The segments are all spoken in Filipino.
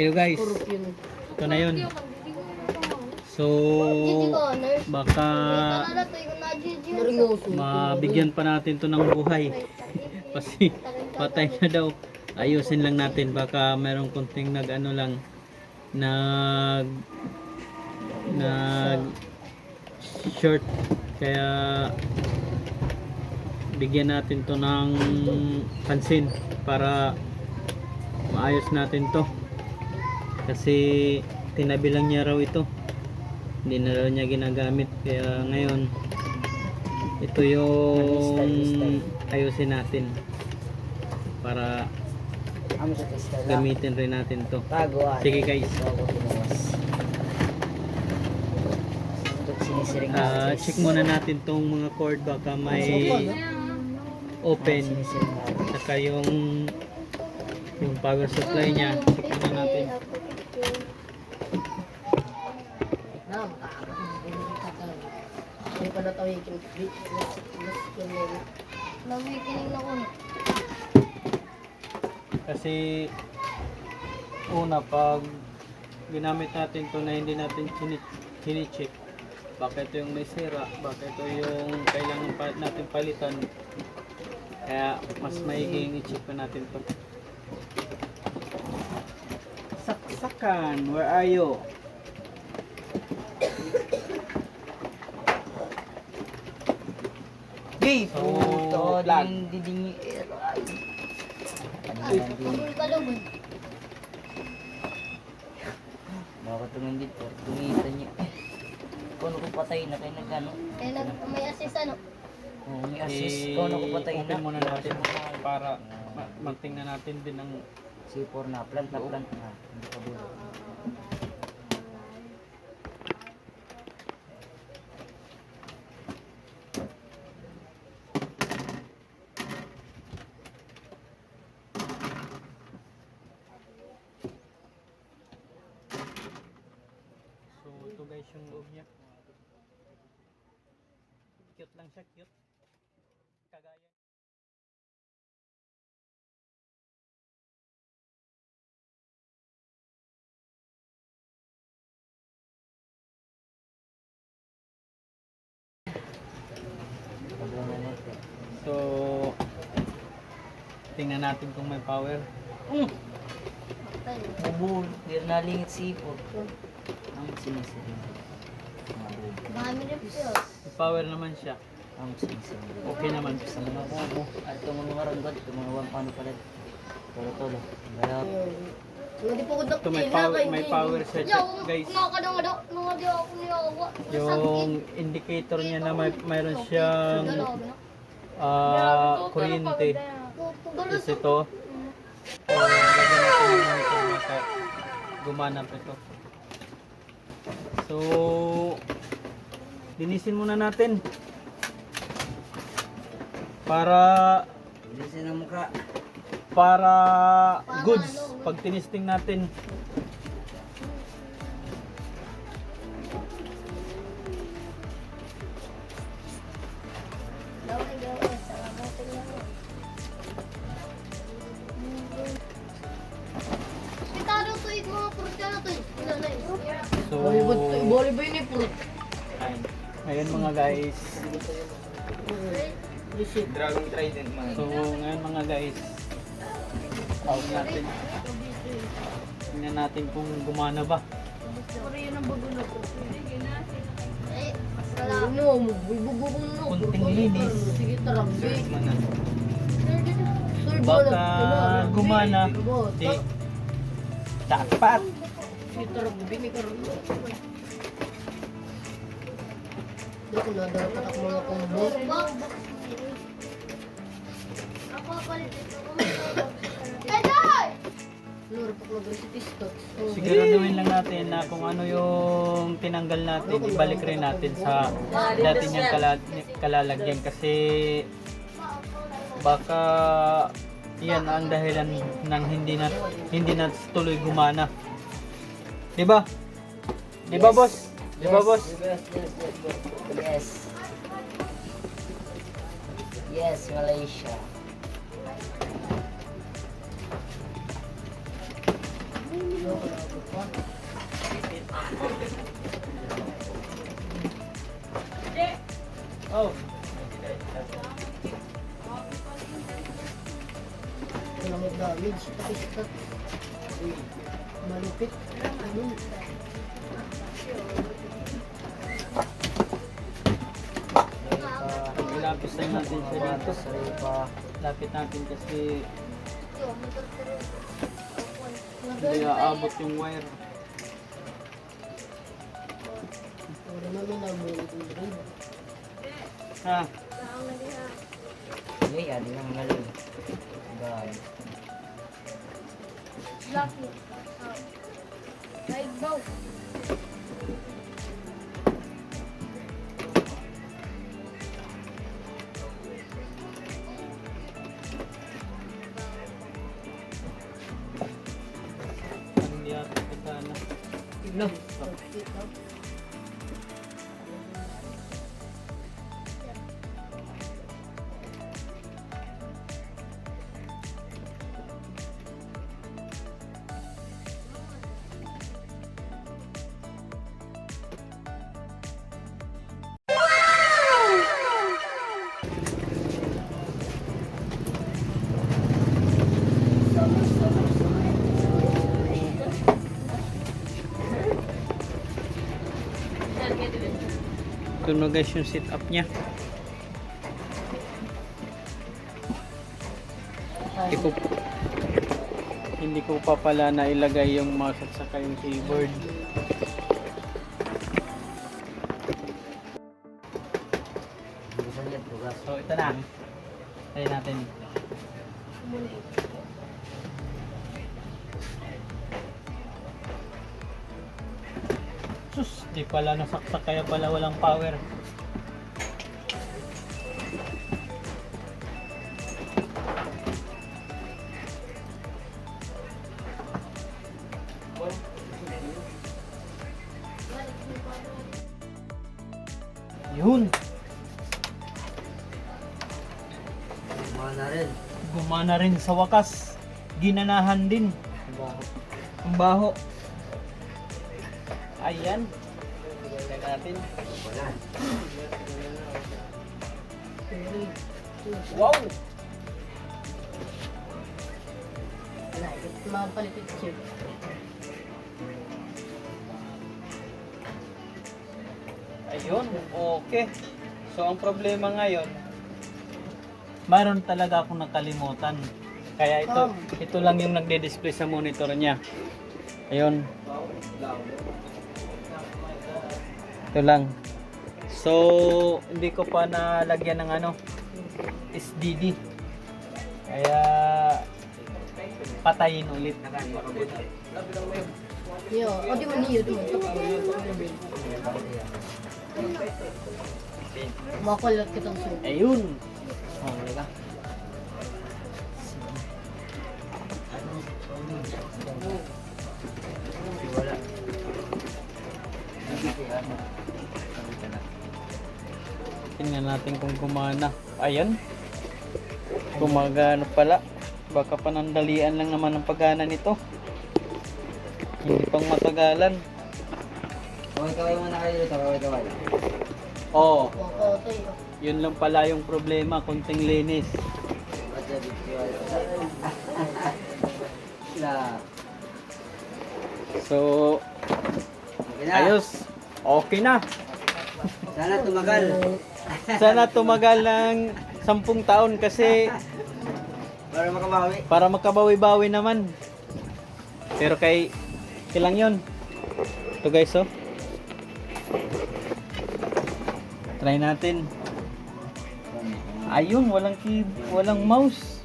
Ayun guys, ito na yun. So, baka mabigyan pa natin to ng buhay. Kasi patay na daw. Ayusin lang natin. Baka merong konting nag short. Kaya bigyan natin to ng pansin para maayos natin to. Kasi tinabi lang niya raw ito. Hindi na raw niya ginagamit. Kaya ngayon ito yung ayusin natin para gamitin rin natin to. Sige guys, check muna natin tong mga cord, baka may open, saka yung power supply nya, check muna natin. Kasi una, pag ginamit natin to na hindi natin chine-check, baka ito yung may sira, baka ito yung kailangan natin palitan. Kaya mas maiging i-check pa natin to. Saksakan, where are you? So, plan. Bakit tumingin dito? Tumitan niya. Kung ako patay na kayo nagano? May assist ano? Oo, may assist. Kung ako patay na. Open muna natin para magtingnan natin din ang C4 na. Plant na. Hindi ka bulo. ito guys yung loob niya. Cute lang siya, cute. Kagaya. So, tingnan natin kung may power. Bubul. Hindi na nalingit C4. Ang sinisirin. Marami rin po. May power naman siya. Ang sinisirin. Okay naman. Sa mga kubo. At ito mga maranggot. Ito mga paano pala. Tolo-tolo. Kaya Hindi po ko Ito may power siya guys. Yung indicator niya na mayroon siyang kuryente. Is ito. So, lagyan natin ng monitor na gumana pa ito. So, linisin muna natin para linisin ang mukha. Goods pag tinisting natin. So, Boli ba yun yung fruit? ngayon mga guys, Dragon Trident mga. so ngayon mga guys, out natin. Tingnan natin kung gumana ba. Kunting linis. Sige, taranggi. Baka gumana. Di dapat. Sige, taranggi. May karoon. Hindi ko nadarapat ako mga combo. Siguraduhin lang natin na kung ano yung tinanggal natin, ibalik rin natin sa dati niyang kalalagyan kasi baka yan ang dahilan ng hindi na tuloy gumana. 'Di ba? 'Di ba, boss? 'Di ba, boss? Yes. Yes, Malaysia. Daw ko naabot pa. Oh, Wala may damage. Tapos malupit. Ayun. ilapis lang natin siya dito. Sarili pa. Lapit natin kasi hindi aabot yung wire. Wala namin nabulit yung rin. Ha? Hindi, yan lang ngayon. Guys. Lucky. Like both. Hindi ata kita na. No. Perfect, no? Ito na guys yung sit up niya. Hindi ko pa pala na ilagay yung mouse at saka yung keyboard. Gusto niya tugas. So ito na. Try natin. Sus, di pala nasaksak kaya pala walang power. Yun, Mana rin. gumana rin sa wakas. Ginanahan din. Bakit? Ang baho. Ayan. Tingnan natin. Wala. Wow! Wala. Mapalit yung chip. Ayun, okay. So ang problema ngayon, mayroon talaga akong nakalimutan. Kaya ito lang yung nagde-display sa monitor niya. Ayun. Ito lang. So hindi ko pa nalagyan ng ano, SDD. Kaya patayin ulit. Yo, o di mo niyo doon. Makulat kitang suit. Ayun. Oh, wala. Wala. Tingnan natin kung gumana. Ayan. Gumagana pala. Baka panandalian lang naman ang paggana nito. Hindi pang matagalan. Kaway-kaway muna kayo dito. Kaway-kaway. Oh, Wakotay. yun lang pala yung problema. Kunting linis. So, Okay na. ayos. Okay na. Sana tumagal. Sana tumagal ng 10 taon kasi Para makabawi. para makabawi-bawi naman. Pero kay ilang yun. Ito guys, oh. Try natin. Ayun, walang mouse.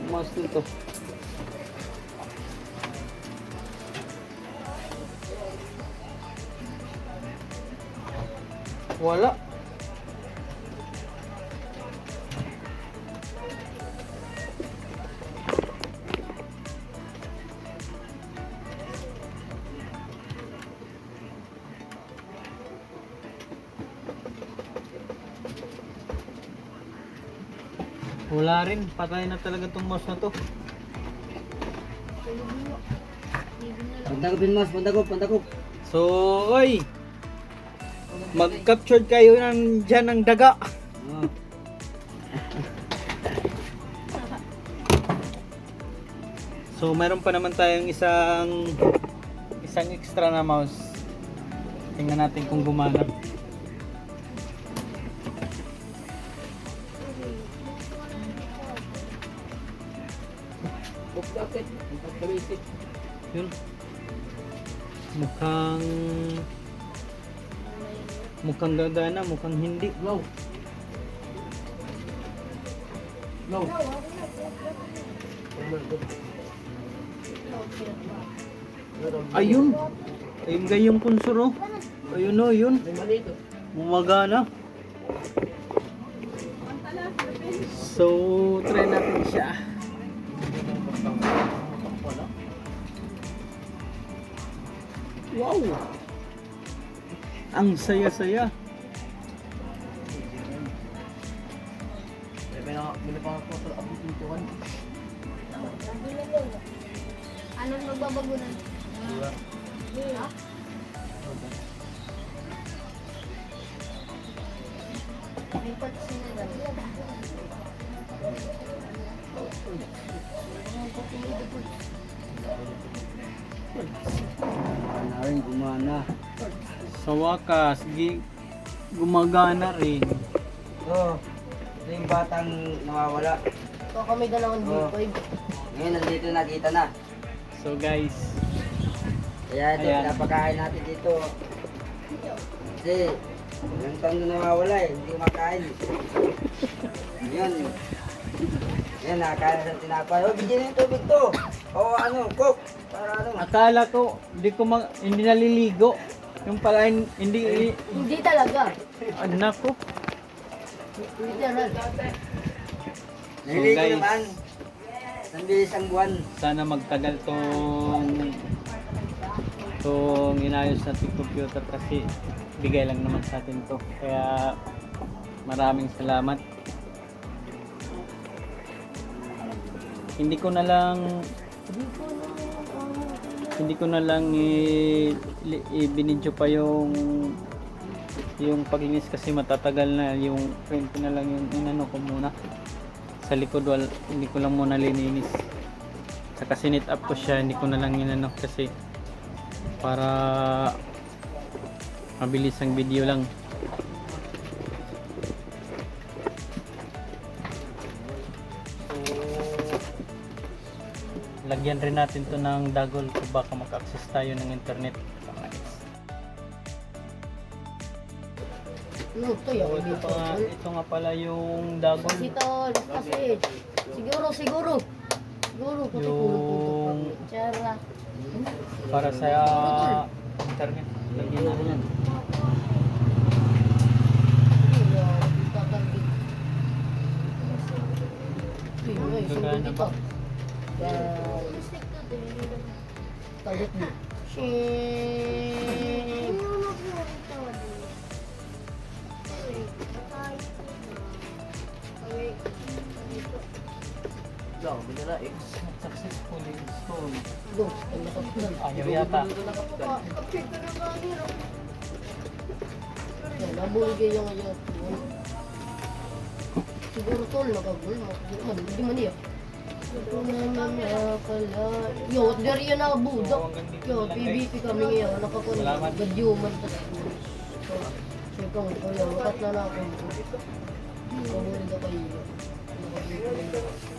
Mouse dito. Wala. Wala rin, patay na talaga tong mouse na to. Pantagupin mas, pantagop. So, oy, mag-capture kayo dyan ng daga. Oh. So, meron pa naman tayong isang extra na mouse. Tingnan natin kung gumana. Yun. Mukhang gagana, mukhang hindi. Low. Ayun. Ayun gayong punsuro. Ayun o, yun. Gumagana. So, try natin siya. Wow! Ang saya-saya. Anong magbabago na? Ha? May parts na lang. Gumana. Sa wakas, gumagana rin. So, ito yung batang nawawala. So kami dalawang Oh. D5. Ngayon, nandito nakita na. So guys, Kaya ito, Ayan. pinapakain natin dito. Kasi, yung taon na nawawala eh, hindi kumakain. Yun. Yan, nakakain na sa tinapay. Oh, bigyan na yung tubig to. O ano, cook. Para ano. akala ko hindi naliligo. Yung pala hindi Hindi talaga. anak ko. Literal. Nililigo guys. naman. Isang buwan. Sana magtagal tong inayos natin computer kasi bigay lang naman sa atin to. Kaya maraming salamat. Hindi ko na lang ibinidyo pa yung paglinis kasi matatagal na. Yung print ko na lang yung inano ko muna sa likod, hindi ko lang muna lininis. Saka sinit up ko siya, hindi ko na lang inano kasi para mabilis ang video lang. Lagyan rin natin to ng dagol kung baka maka-access tayo ng internet. No, ito So, yung ito nga pala yung dagol. Kasi tol, kasi. Siguro. Puti Yung Tsara. para sa internet. Lagyan natin yan. Gagana ba? Guys. Talit mo. Shing. Successfully installed. Go. Nakapagdan. Ayaw yata. Nabulgay yung ngayon. Siguro tol, nakagul. Hindi man iya. Ito na pala. Yo, dari yun nakabudok. Yo, PBP kami ngayon. Nakakuha. Salamat. Gadyuman. Siyempre, wakat na ako. Kamuli na kayo.